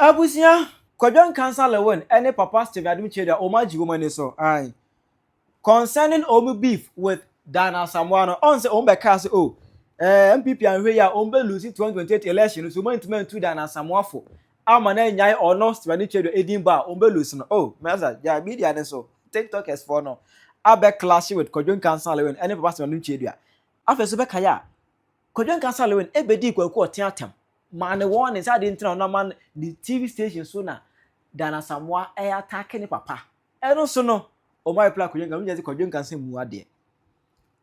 Abusia, Kwadwo Nkansah Lewin, any papa Steve Adom Chedia, Omaji woman so. Aye. Concerning Omu beef with Dana Samuano, on the Ombe Castle, MPP and we are Ombe losing 2028 election, so man to men to Dana Samuafo. Amane nyai or no Steve Adom Chedia Edinburgh, Ombe losing. Oh, Meza, yeah, media and so. TikTok is for no. Abe clash with Kwadwo Nkansah Lewin, any papa Steve Adom Chedia. After Subekaya, Kwadwo Nkansah Lewin, ebedi kwa tiatem. Man one is adding to no man the TV station sooner than a Samoa air attacking papa. And also no, or my plug Kwadwo Nkansah muade.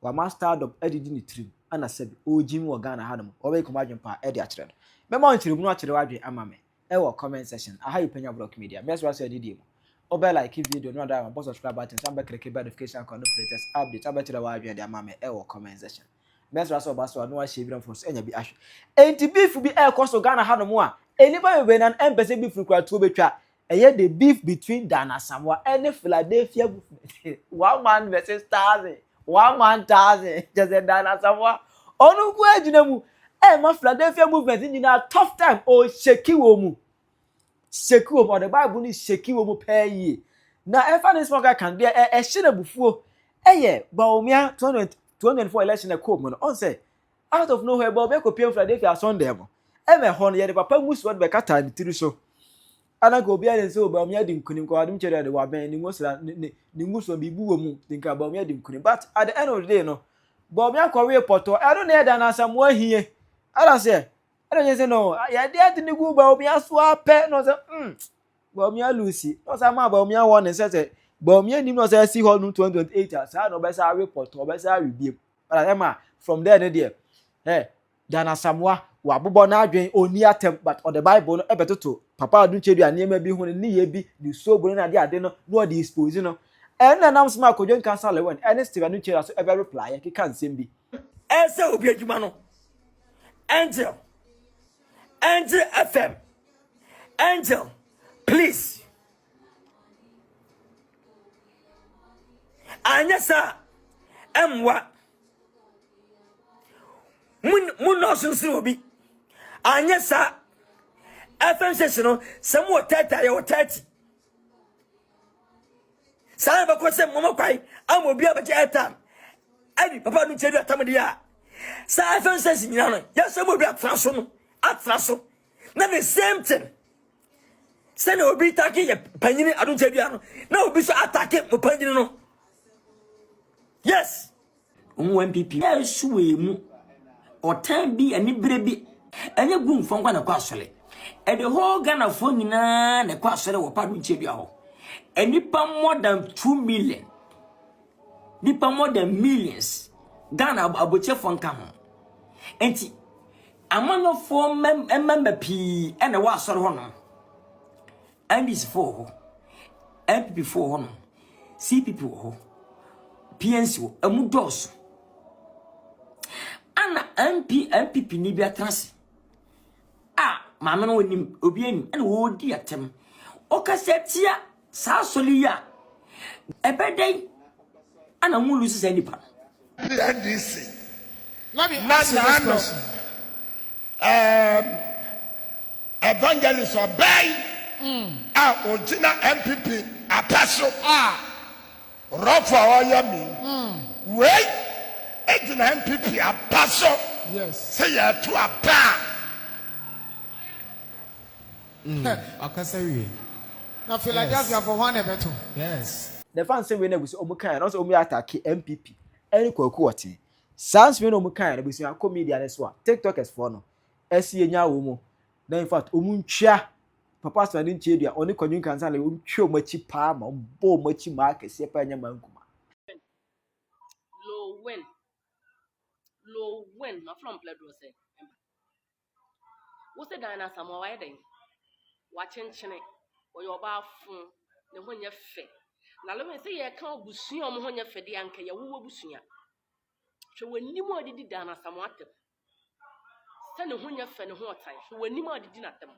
Wa master of editing the trim, and I said, oh, Jim or Ghana had him, or we come imagine pa Eddie Atred. Memon to not to the wide amame. Ewa comment section. I have Penyah block media. Best was a DDM. Obe like if video, no doubt, boss subscribe button, some back click notification, latest update, about to the wide and the amame, ewa comment section. Best Russell Basso, no one shaving for any be ash. And to beef be air cost of Ghana had more. Anybody when an embassy beef required to be trapped. And yet the beef between Dana Samoa and Philadelphia movement. One man versus Tazi. One man Tazi. Just a Dana Samoa. Oh no, where you know? And my Philadelphia movement in a tough time. Oh, shaky womu. Shaky womu. The Bible is shaky womu pay ye. Now, if I smoker can be a shit before. Eh, Bawumia 2024 election come on say out of nowhere Bob ko piem Philadelphia Sunday mo e me ho no ye de papa musu wad be kata ni tiri so ana go bia den say Bawumia di nkunim ko adum chere de wa ben ni ngosra ni nguso bi bu wo mu tinka Bawumia di nkunim but at the end of the day no Bawumia ko we poto e do na e da na Samuel hie ala say e do say no ya de ni gu Bawumia so ape no say Bawumia Lucy no say ma Bawumia won say Bawumia nim no say see hall no 2028 as no be say report no be say review but from there there Dana Samoa wa bobo na adwen oni atem but on the Bible no ebetoto papa Adom Chedia niema bi hu ni ye bi di so bro na ade no no di expose no na nam sma Kwadwo Nkansah Lewin and Steve Adom Chedia so ever reply ke kan sem bi ese obi adwuma no Angel FM Angel please anyasa emwa mun no sunsi obi anyasa FM station no some wo tata ya wo 30 sai ba ko se mo kwai am obi abaje etam ani papa Adom Chedia atam dia sai FM station nyina no ya se mo obi atraso no atraso na the same thing se na obi take ye panyini Adom Chedia no na obi so atake mo panyini no yes NPP suwe mu otan bi ani brebi anya gu mfon na kwa asole e the whole Ghana for nyina na kwa asole wo pa Adom Chedia ho enipa more than 2 million nipa more than millions Ghana aboche fon ka ho enti amano for member pi ena wa asole ho no andis for ho NPP for ho no CPP ho PNC wo amudos ana NPP ni bia trans mama no nim obi anim ana wo di atem o kasetia sa soliya ebedai ana mu lusi se nipa NDC let me ask you this question. Evangelist obey original MPP apaso Rafa oyami wait original MPP apaso Yes. say ya to apa Akasawi. Now Philadelphia for one event. Yes. the fans say we na busi omukan no say omu attack MPP any kwaku wote sans we na omukan na busi akọ media na so TikTok is for no esi enya wo mu na in fact omu ntwa papa Steve Adom Chedia oni Kwadwo Nkansah le ntwa omachi pa ma bo omachi ma akese pa nya mankuma low win ma from play do say wo say Dana Samoa why den wa chenchene wo yo ba fun ne ho nya fe na lo me say ye kan obusuan o mo ho nya fe de anka ye wo obusuan hwe wani mo adidi Dana Samoa tem se ne ho nya fe ne ho otan hwe wani mo adidi na tem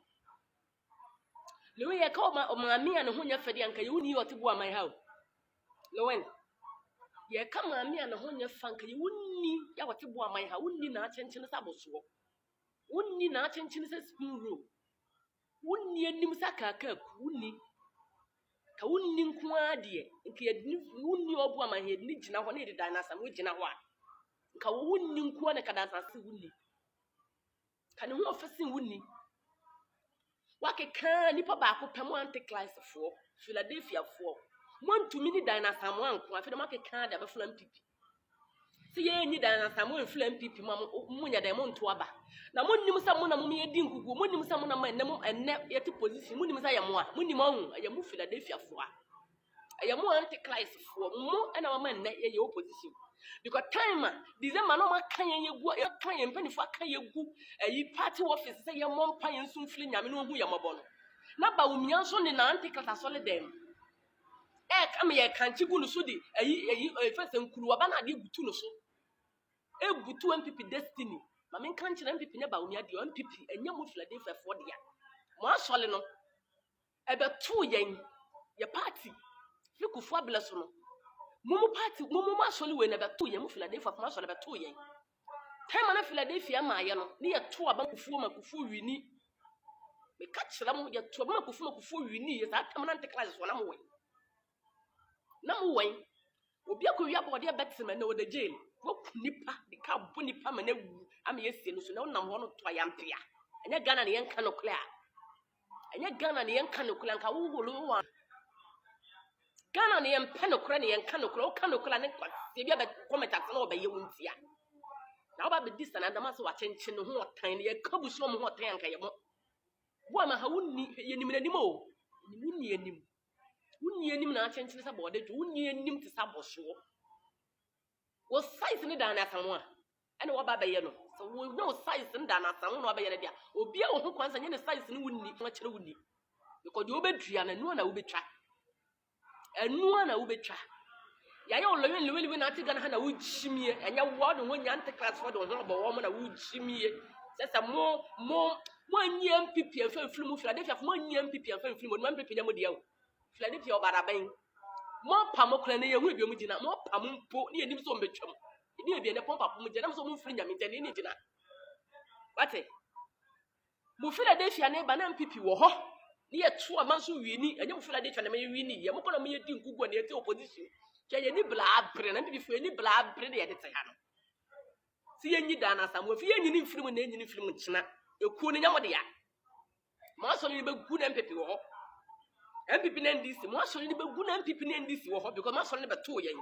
le ye ka o ma mi ne ho nya fe de anka ye woni otibo aman ha o lo wen ye ka ma mi ne ho nya fa anka ye woni ya otibo aman ha woni na chenchene saboso woni na chenchene se spoon roll wunni anim sakaka wunni ka wunni nko ade nke yedni wunni obu amahe ni gina ho ne de dan asam wo gina ho a ka wunni nko na ka dan asase wunni ka ne ho ofisin wunni wakeka nipa ba ko pem anti-class fo Philadelphia fo montumi ni dan asam anko afi de makeka da be fula NPP se ye nyi dan asam wo fula NPP mo nya da mo nto aba na monnim sa mo na mo ye di nkugu monnim sa mo na man na mo enne yete position monnim sa yamo a monnim on ayamo Philadelphia fo a ayamo anti-class fo mo na ma man na ye opposition because time December no ma kan ye gu ye kan ye mpani fo kan ye gu ayi party office say ye mo mpa ye nso mfiri nyame no hu ye mobo no na Bawumia nso ne na anti-class solidem kam ye kanchi gu no so di ayi first nkuru oba na de gutu no so egutu NPP destiny mama kan kire NPP ne Bawumia de NPP enye mo Philadelphia for dia mo asole no ebetu yen ye party fikufu abele so no mo party mo asole we na betu yen mo Philadelphia mo asole betu yen time na Philadelphia ma ye no ne ye to aba kufu makufu wini me ka kire mo ye to aba makufu wini ye sa time na anti-class so na mo we obi akowi abode betsema na wode jail wo nipa de ka bo nipa ma na wu ama yesie no so na wonam ho no to ayampia anya Ghana ne yenka no kle a anya Ghana ne yenka no kle nka wo holo wa Ghana ne yempa no kle ne yenka no kle o ka no kle ne kwa se bia be comment at na obaye wontia na oba be distance na ma so wa chenche no ho otan ne ye kabuso mo ho otan anka ye mo bo ma ha wonni yenim na nim o wonni yenim na chenche sa bode jo wonni yenim te sa boso wo size ni dan asamu a ene wo ba ye no so wo no size ni dan asamu no ba ye dia obi a wo ho kwansa nye ne size ni wonni ko kire wonni because de obedua na nu na wo betwa enu na wo betwa ya ye lewe na ati Ghana ha na wo jimie enye wo no nya anti-class for do ho bo wo mo na wo jimie sesa mo anyi NPP afenfiri mu Philadelphia mo anyi NPP afenfiri mo NPP nya mo dia wo Philadelphia obaraban mo pa mo kra na ye hu ebi mu gina mo pa mo mpo ne enim so mbetwam ne ebi ne pompa mo gina mo so mo mfiri nyame gina ne gina wate mo Philadelphia ne ba na NPP wo ho ne ye to amanso wieni enye mo Philadelphia na me wieni ye mo kono me ye di nkugu na ye te opposition ke ye ni bla abre na NPP fo ye ni bla abre de ye de te ha no si ye nyi da na asamo fi ye nyi ni mfiri mu na ye nyi ni mfiri mu kina ekuo ne nya mo de ya mo so ne be gu na NPP wo ho NPP na NDC mo asole ni be gu na NPP na NDC wo ho because mo asole ni be to yen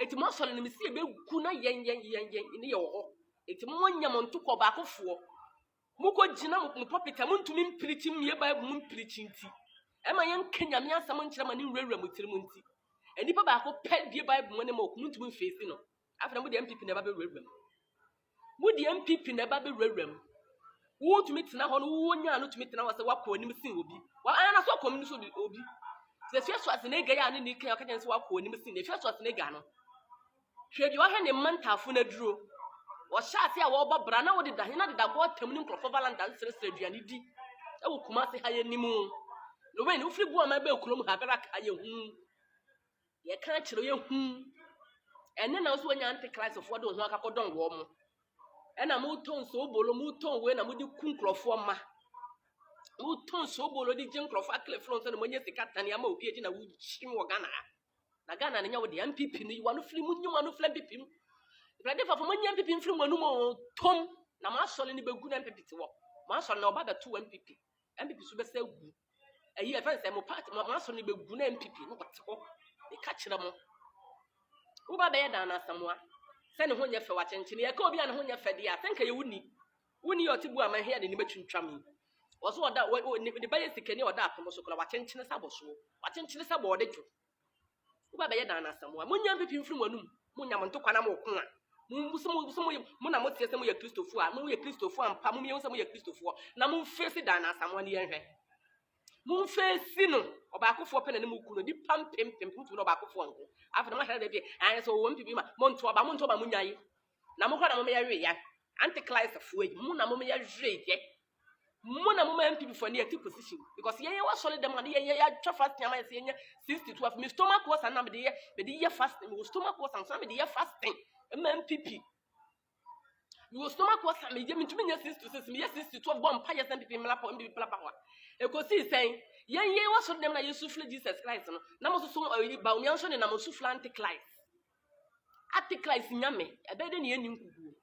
eti mo asole ni me si be gu na yen ni ye wo ho eti mo nya mo ntoko ba akofo mo ko gina mo popita mo ntumi mpirichi mie ba mo mpirichi nti e ma yen kenya me asam nkyere ma ni nwura mo tiri mo nti eni pa ba ko pe bie bible mo ne mo ntumi mfesi no afena mo de NPP na ba be nwura mo de NPP na ba be nwura wo tumi tena ho no wo nya no tumi tena wo se wakọ anim sin obi wa ana so kom ni so obi se fiaso asene ga ya ne ni kan ka se wakọ anim sin ne fiaso asene ga no hwe bi wo he ne mantafo na duro wo sha ase a wo ba bra na wo de da he na de da go tam ni nkrofo valanda nsere aduane di e wo kuma se ha ye nimu no we ni ufri bu ama ba kurom ha bera ka ye hu ye kan kire ye hu ene na so nya anti-class of wo ho akakodon wo mo ena mu ton so bolo mu ton we na mu di kunkrofo ma mu ton so bolo di jenkrofo akle front na monye sikata ne ama obi eji na wu chim wo Ghana na Ghana ne nya wo de NPP ni wa no firi mu nyuma no fla NPP mu brade fa monye NPP mfiri mu no tom na ma sole ni begu na NPP ti wo ma sole na oba da to NPP so be sa gu ayi e fa se mo party ma sole ni begu na NPP no ko te ho e ka kire mo wo ba be ya da na asamoa se ne ho nya fe wa chenchene ye ka obi an ho nya fe dia tenka ye wuni yo tibu ama hia de ni betwintwam wo so oda de ba ye sikani oda apomo so kala wa chenchene sa bo ode dwo wo ba be ya dan na asamoa mo nya NPP mfiri wanum mo nya mo ntokwa na mo ko a mo na mo tie se mo ye Kristofo a mo ye Kristofo ampa mo ye se mo ye Kristofo na mo face dan na asamoa ne ye hwe mo face no oba akofo pe na ne mo ku no di pam pem tu no oba akofo nko after ma hera de bi an so wo NPP ma mo nto oba mo nyaye na mo kwa na mo ya hwe ya anti-class fo eji mo na mo ya hwe ye mo na mo NPP for near position because ye wa solid dem na ye ya twa fast nyama ye 62 of me stomach was and me de ye fasting me stomach was and me de ye fasting NPP me stomach was me je me nya 66 me ye 62 of bomb pa ye NPP me la pa NPP la pa wa Ekosi sen yen was so dem na Yesufle Jesus Christ no na mo so Bawumia so ne na mo sufla antichrist nyame ebede ne yeni nkugu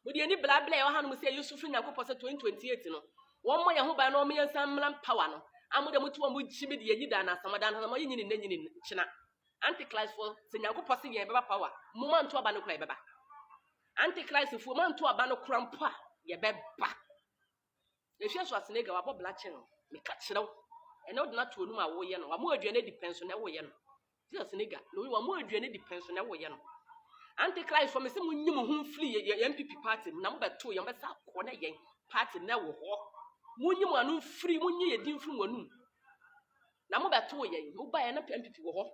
mo de ani blabla e ha no mo se Yesufle Yakobɔ se 2028 no won mo ye ho ba no mo yensan mlan power no amude mutu mo chibi de yi da na asamadan na mo yin ni nyini china antichrist for se Yakobɔ se ye beba power mo man to aba no kra beba antichrist for man to aba no kra mpa ye beba ehwe so asenega wa bobla chen me ka kirew ene odna to onum a wo ye no wa mo aduane depends na wo ye no ti asenega no wa mo aduane depends na wo ye no antichrist for me se munyim ho free ye NPP party na mo beto ye mbesa ko na ye party na wo ho munyim anu free munye ye din free wanum na mo beto ye mo ba ye na NPP wo ho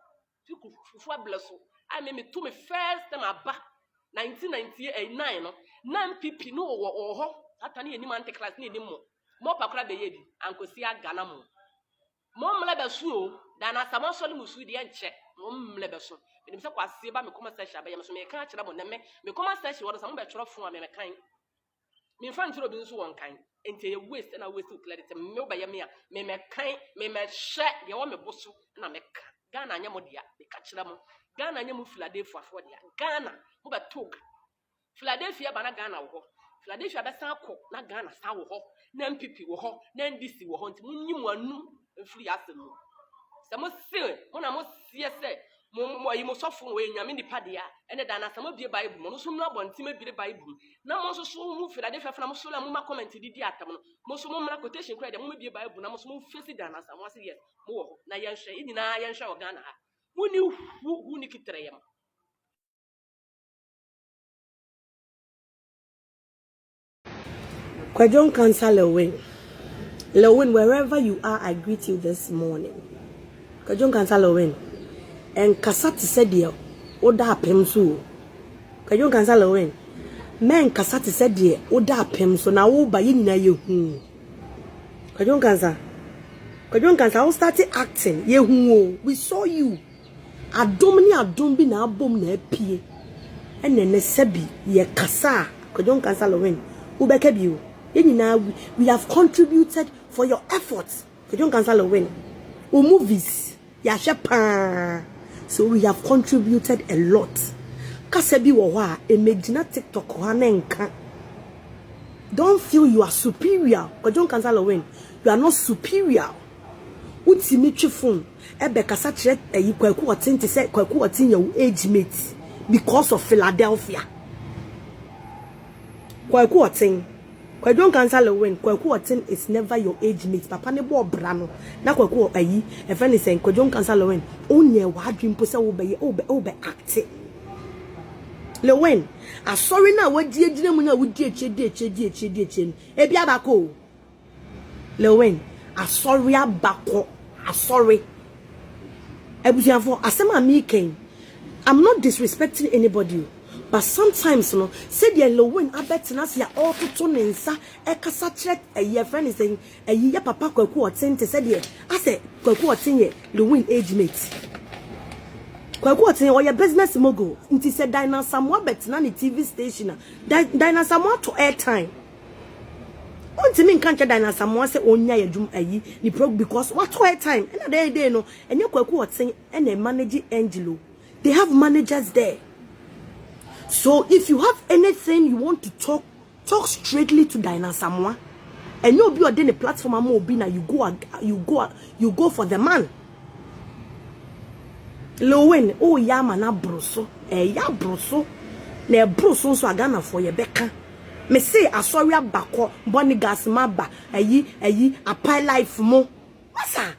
fufu ableso I me to me first time aba 1999 no na NPP no wo ho atani enim antichrist ni enim mo pakra be ye bi ankosi agana mo mle besu o da na samo so le musu de enche mo mle besu enim se kwase ba me koma search aba ye so me kan kira mo na me koma search wo so mo be tworo fon a me kan me fan tworo bi nso won kan ente ye waste na waste clarity me oba ye me a me kan me hye de wo me boso na me ka Ghana anya mo dia me ka kira mo Ghana anya mo Philadelphia afọ dia Ghana mo be tog Philadelphia ba na Ghana wo Philadelphia be san akọ na Ghana sa wo ho na NPP wo ho na NDC wo ho nti munyim anu mfiri asem mo se mo se mo na mo sie se mo ayi mo sofo we nyame nipa dia ene da na sama bie bible mo so no abonti ma bire bible na mo so mu Philadelphia fa na mo so la mo ma comment di atam no mo so mo mra quotation credit mo bie bible na mo so mo face da na sama se yes mo wo ho na yen hwe nyina yen hwe o Ghana ha mo ni hu ni kitere yam Kwadwo Nkansah Lewin, wherever you are, I greet you this morning. Kwadwo Nkansah Lewin, and Kasati said dear, Oda Pemsu. Kwadwo Nkansah Lewin, men Kasati said dear, Oda Pemso, now by in you. Kwadwo Nkansah, I started acting. Ye, we saw you. Adom be na bom na pie. And then Sebi, ye Kasa, Kwadwo Nkansah Lewin, Ubekebu. We have contributed for your efforts. Kwadwo Nkansah Lewin. Movies. Ya shepa. So we have contributed a lot. Kasebi wawa. Imagine TikTok wanenka. Don't feel you are superior. Kwadwo Nkansah Lewin. You are not superior. Uti mitri phone. Ebe kasa chere Kwaku Otin say Kwaku Otin your age mate because of Philadelphia. Kwaku Otin. Kwadwo Nkansah Lewin, Kwaku Otin is never your age mate. Papa ne bo brano. Na Kwaku ayi, e friend is saying Kwadwo Nkansah Lewin, onye wa dream po se obe act. Lewin, a sorry na wadi ejina mu na wudi eche. E bia bako. Lewin, a sorry abako. A sorry. Ebusiafo, asema mi ken. I'm not disrespecting anybody. But sometimes, you know, say the Lewin, I bet na see all to nensa. Kasa check a friend is saying a year papa Kwaku Otin to say the I say Kwaku Otin ye Lewin age mate. Kwaku Otin or your business mogul. Inti said Dina Samoa bet na ni TV station. Dina Samoa to airtime. Onti me can't Dina Samoa say onya ye dum ayi ni prog because what to airtime. And day no and your Kwaku Otin and a manager Angelo. They have managers there. So if you have anything you want to talk straightly to Dina Samoa, and you'll be on the platform na you go for the man. Lewin, oh ya mana broso, ya broso, na broso so agana for ye beka. Me say asori abako, boni gas maba, ayi apply life mo. Masa?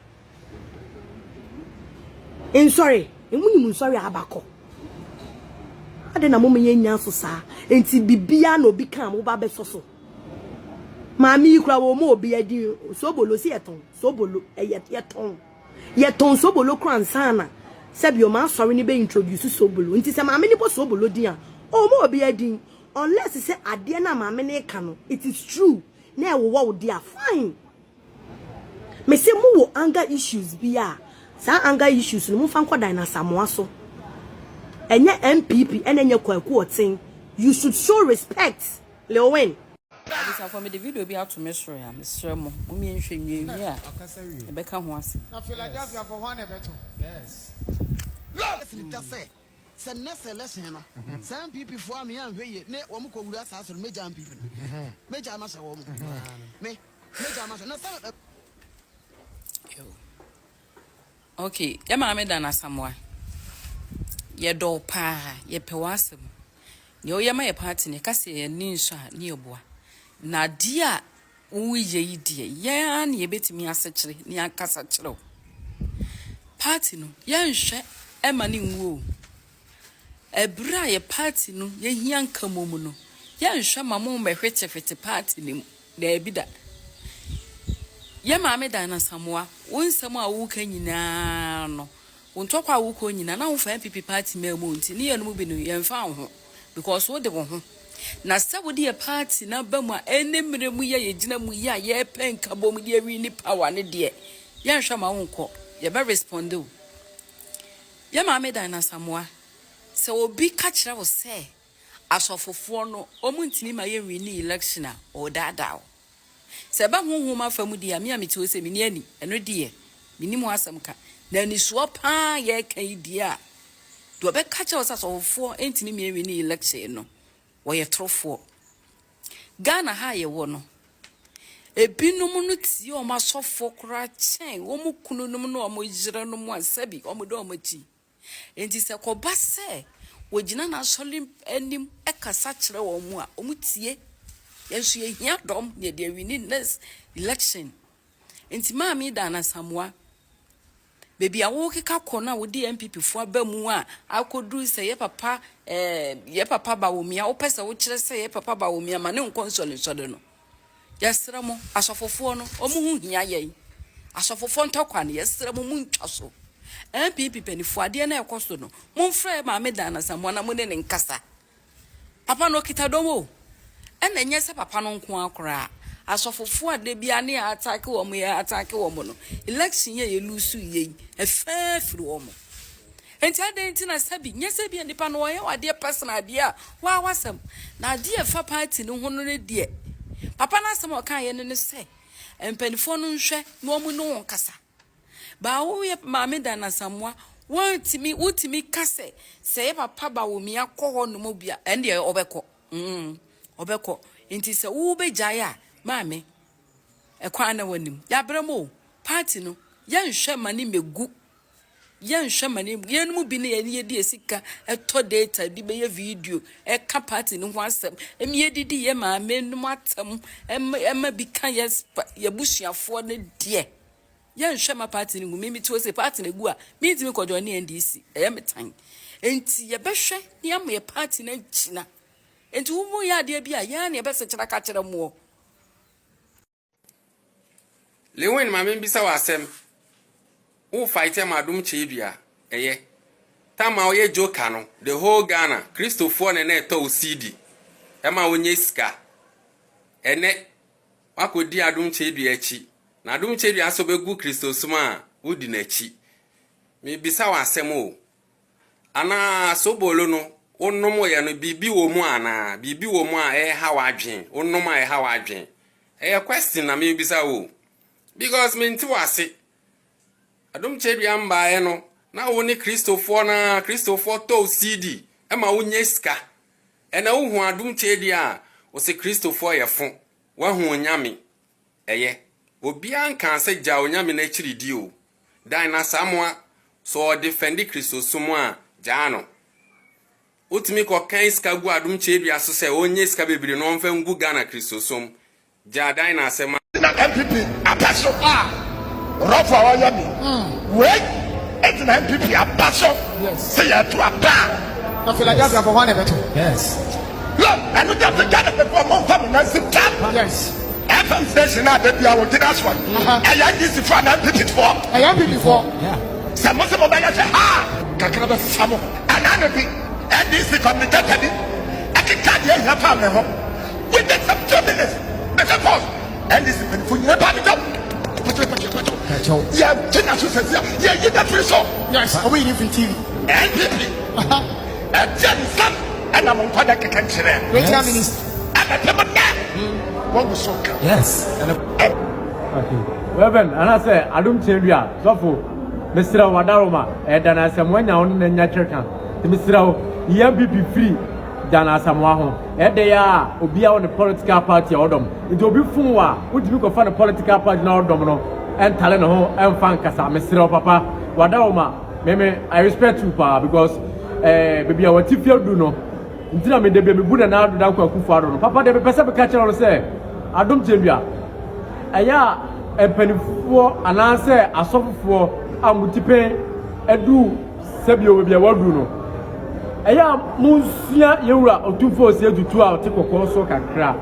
In sorry, sorry abako. Ade na momo yenya so sa enti bibia na obi kan mo ba be so maami kura wo mo obi adi sobolo si eton sobolo yeton sobolo kransa na sebi o ma sorry ni be introduce sobolo enti se maami ni bo sobolo din a o mo obi adi unless say ade na maami ne ka no it is true na e wo dia fine me se mo wo anger issues bia sa anger issues no mo fa nkodan na Samoa so enye NPP enye Kwaku Otin, you should show respect. Lewin, Abisa for me the video be out to Mr. Mr. Mo. Umi nhwe nwie a. E be ka ho ase. Na Philadelphia for one beto. Yes. Say next election no. Some people for me and we ne wo mo ko wura sa so major people. Major ma so wo mo. Me major ma so na some. Okay, ya ma me da na samwa. Ye do pa, ye pewasem. Ye o ye ma ye party ne kase ye ni nso a ni oboa. Na dia wo ye yi die. Ye an ye betimi asechire ni akasa kire. Party no, ye nhwe e ma ni nwo. Ebra ye party no, ye hia nkamomu no. Ye nhwe ma mo mehwetefete party ni na ebida. Ye ma me da na samwa, wonsam a wo ka nyina no. Wontokwa wo ko nyina na wo fa NPP party me mo nti ne ye no bi no ye mfa ho because wo de wo ho. Na se wo de party na ba mu a enemre mu ye gina mu ye a ye penka bom de wi ni power ne de. Ye nhwa ma wo nko, ye be respond o. Ye ma me da na samwa. Se obi ka kire wo se asofofo no omuntini ma ye wi ni election a o dada. Se ba honhoma fa mu dia me a meti wo se me ni ani eno die me ni mu asem ka na ni so pa ye kan dia do be ka che osasofo entini me wi ni election no wo ye trofo Ghana ha ye wo no ebinum no tie o ma sofo kra chen wo mu kunu num no o mo jire no mu asabi o mo do o mo ti enti se ko ba se wo gina na solim enim e kasa kire wo mu a o mu tie yesu ye hia dom ne de wi ni next election enti ma mi da na samwa baby a wo keka kona wo di NPP fo abamu a akodu se ye papa Bawumia wo pese wo kire se ye papa Bawumia ma ne nkonsole sode no yesere mo asofofo no o mu hu hia ye asofofo ntokwa ne yesere mo mu ntwaso NPP penifo ade na ekoso no mo mfre ma me da na samwa na mo ne nkasa papa no kita domo ena nye se papa no nko akora asofofo ade bia ne attack wo mo ye attack wo mo no election ye lusu ye efafiri wo mo enti ade enti na sabi nye se bia nipa no ye wade personal ade a wa wasam na ade fa party no ho no ne de papa na asem o kan ye ne se empanifo no nhwe no mo no nkasa ba wo ye maame da na samwa wotimi kase se papa Bawumia ko no mo bia ende obekọ obekọ enti se wo be jaya maame ekwa na wanim ya bremo party no ya nhwe mani megu ya nhwe mani yenum bi ne ye di esika eto data di be ye video e ka party no ho asem emi edidi ye maame num atam emma bi kan ye busuafo ne de ya nhwe ma party no mi to se party na gu a mi ntimi kojo ne NDC e metan enti ye behwe ne am ye party na china enti wo mu ya de bia ya ne be se kira ka kira mo Lewin ma mbisa wasem wo fight am Adom Kyei eye tama oye joka no the whole Ghana Christopher ne na to CD e ma onye sika ene wakodi Adom Kyei achi na Adom Kyei aso begu Christosuma wodi na achi me bisa wasem o ana sobolo no onnom ye no bibi wo mu ana bibi wo mu a ha wadwen onnom a ha wadwen question na me bisa wo because me nti wase Adom Kyei amba no na wo ni Christopher to CD e ma wo nyeska e na wo hu Adom Kyei a wo se Christopher ye fo wa hu onyame eye obi anka se ja onyame na chiridi o dan na samwa so defend Christosum a jano utimi ko kan ska gu Adom Kyei aso se onye ska bebiri no mfa ngu Ghana Christosum ja dan na asema na NPP apaso rofa oyami wait it's an NPP apaso say ya to apa Na Philadelphia for one beto. Yes. look and we just get the for month from na sit down Yes. FM station na dey our this one and ya this for na NPP for I am before. Yeah. some be ya say ha kakra be samo anana bi NDC communicated akika dey here pa me ho within some 2 minutes better pause NDC for you pa me job yeah tina so say yeah you that free so Yes. Are we in TV? NPP and then some and I'm on father can chere Which minister? and what was so come? Yes. Okay. Reverend, and I say, I don't tell you, so for Mr. Wadaroma, and then I said, when I own the natural camp, the Mr. NPP free than as I'm one. And they are, will be on the political party or them. It will be fun, would you go find a political party now, Domino, and talent home and Fankasa, Mr. Papa, Wadaroma. Maybe I respect you, Pa, because maybe I want to feel do no. Until I made the baby good and out down Kufaro. Papa, the person catcher on say, I don't tell you. Aya a penny for an answer, a soft for a multiple, a do Sabio will be a word, no. Aya Musia Yura or 2 4 to 2 hours, take a course or crack.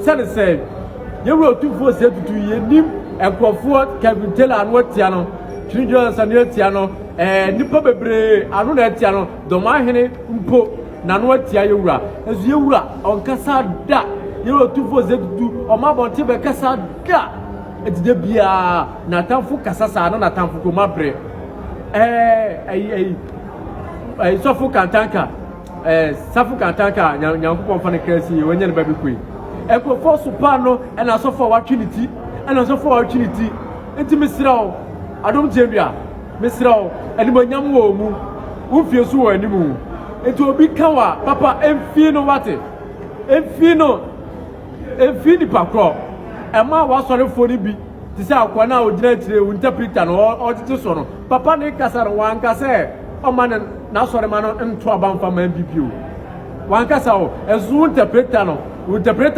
Said said, Yura 2 4 to 2 years, and Crawford can tell and what Tiano, children and your Tiano, and Nipa Bebre, and Runa Tiano, Domahene, Umpo, Nanua Tiara, as Yura on Casa da. You 2 4 to or my body Casa da. It's the Bia Natanfu Casasa, no Natanfu Mabre. Sofu Kantanka, Safu Kantanka, Yanko for the crazy when you're baby queen. Echo for Supano and also for opportunity, and also for opportunity. Into Mr. Adom Jambia, Mr. and Manyamu, who feels so anymore. It will be Kawa, Papa, and Fino Wate, and Fino. Fini pakro ema wa sore fori bi ti se akwa na odinatire interpreter no o tete so no papa ne kasara wan kase o man na sore ma no nto abanfa ma NPP o wan kasa o ezu interpreter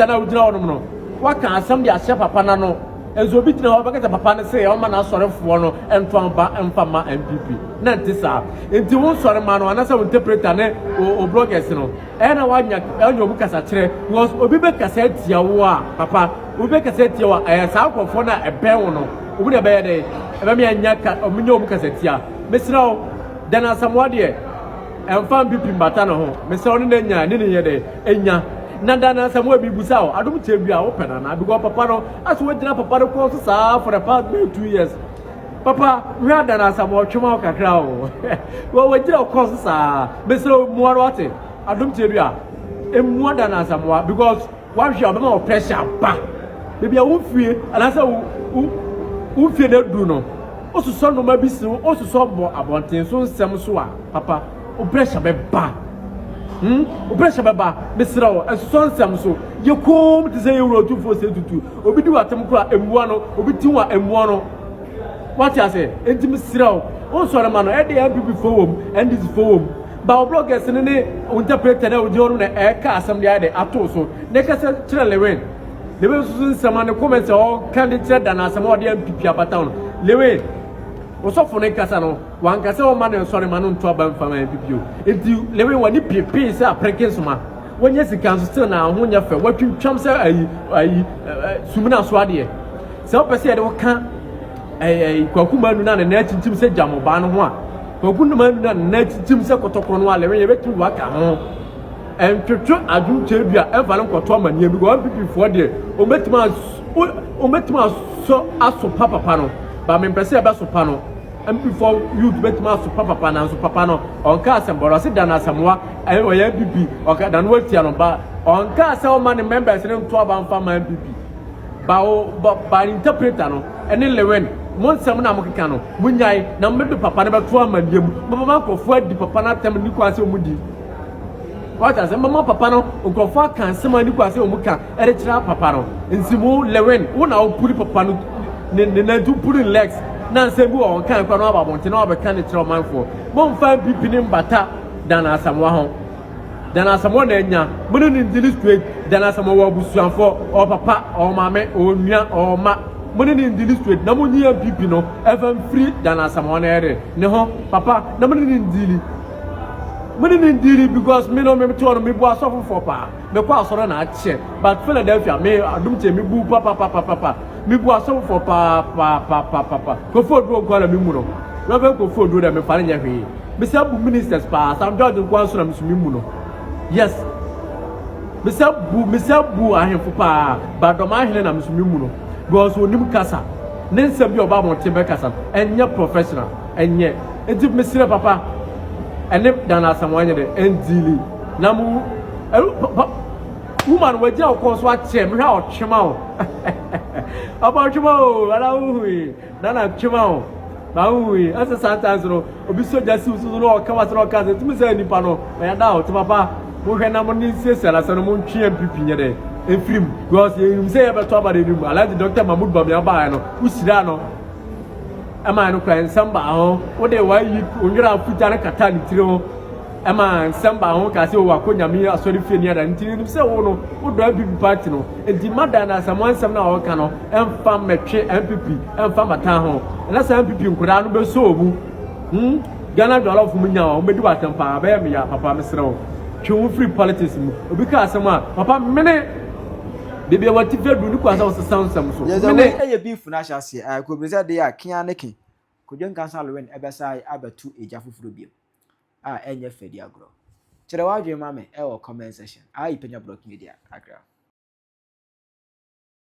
na odina o no wa kan asam de ahye papa na no ezu obi tina o bakata papa ne se o man na sore fo no nto amba emfa ma NPP na ntisa enti won sore ma no anasa interpreter ne o bloggers no na wanya obu kasa kire was obi be kasa tia wo a papa obi be kasa tia wo sa akofo na ebe wo no obi de be de ebe me anya ka omunye obu kasa tia mesira o dana samwade emfa NPP mbata no ho mesira no na nya ne ye de enya na dana samwa bi busa o adom chebi a wo pena na because papa no aso wajina papa ko so sa for the past 2 years papa we are dana samwa twema kakra o wo wajina ko so sa mesira muaro ate Adom Tebia, a more than as a because one shall be more pressure. Bah, maybe I won't fear, and I say, who fear that do no. Also, son of my business, also saw more about things, so some swa, papa, who pressure by bah. Who pressure by bah, Mr. Row, and son some so. You come to say you wrote 2 4 to 2, or be do a temple and one, or be 2 and 1. What I say, intimate Row, also a man, at the NPP forum, and this forum. Bawo bloggers ne interpreter na ojo na e ka asem dia de ato so ne ka se kire lewen lewen susun sama ne comment o candidate da na asem o de NPP abata no lewen o so fo ne kasa no wan kasa o ma ne sori ma no nto aba mfa ma NPP o enti lewen wani pepe se apreke soma wonye sikan so still na ho nya fe watwitwam se ayi sumina so ade se o pese de wo ka kwakuma nu na na tintim se jamo ba no ho a Ogun man na tim se kotokro no ale we betu waka ho en twetwe adu chebia e fale koto manie bi go NPP fo de o metima so aso papa no ba me pese e be so pa no NPP for youth metima so papa na so papa no onka asemboro se dana asamwa e o ya NPP oka dan watia no ba onka ase o man members ne nto aba mfa ma NPP ba interpreter no ene lewen Monsam na mokeka no munyai na mmedu papa na beto amandiem mama kofu adi papa na tem ni kwase omudi wata se mama papa no okofu kan sema ni kwase omuka ere kira papa no nsimu lewen wona opuri papa no ne na du puri legs na nsembu on kan kwa no ababonte na obeka ne kira manfo momfa NPP ni mbata dana asamwa ho dana asamwa na enya munu ni ndili straight dana asamwa wa busuanfo o papa o mame o nua o ma money in the street na money NPP no even free than as someone ere ne ho papa na money in deal because me no me to me bo asofo for pa me kwa asoro na ache but Philadelphia me adum che me bu papa me bu asofo for pa ko fo do kwa na me mu no we be ko fo do da me fa nya hwe me say bu ministers pa Sam George kwa so na me sumi mu no yes me say bu ahemfo pa ba do ma hene na me sumi mu no because onim kasa nensem bi oba monte be kasa enye professional enye enti mesire papa ene dana samwanye de endili na mu woman we je ko so achem hwa o twema o aba twema o ala hui na twema o ba hui asa sometimes no obi soja si usu no o ka wasoro ka se tumi say nipa no ya da o te papa mo hwe na mo ni sesala so no mo ntwe MPP nye de efrim because you say e be to aba de nim ala di Dr. Mahmoud Bawumia ba no usira no ama no kwan samba ho wo de wa yi onwira futa na kata ni tire ho ama samba ho ka se wo akonyame asori fie ni ada ntire nim se wo no wo do MPP party no enti mada na samwan sam na wo ka no emfa metwe MPP emfa mata ho na sa MPP nkura no be so obu Ghana dollar fu munya o medi watampa ba me ya papa mesre wo twe free politics mu obi ka asema papa mene bebe wati fedu ni kwa sa sound sam so mene eye beef na hyase ko breza de ya kian ne kin Kwadwo Nkansah Lowen ebesai abatu eja fufuro biem enye fedi agro kire wadwe ma me e wo comment section Penyah block media akra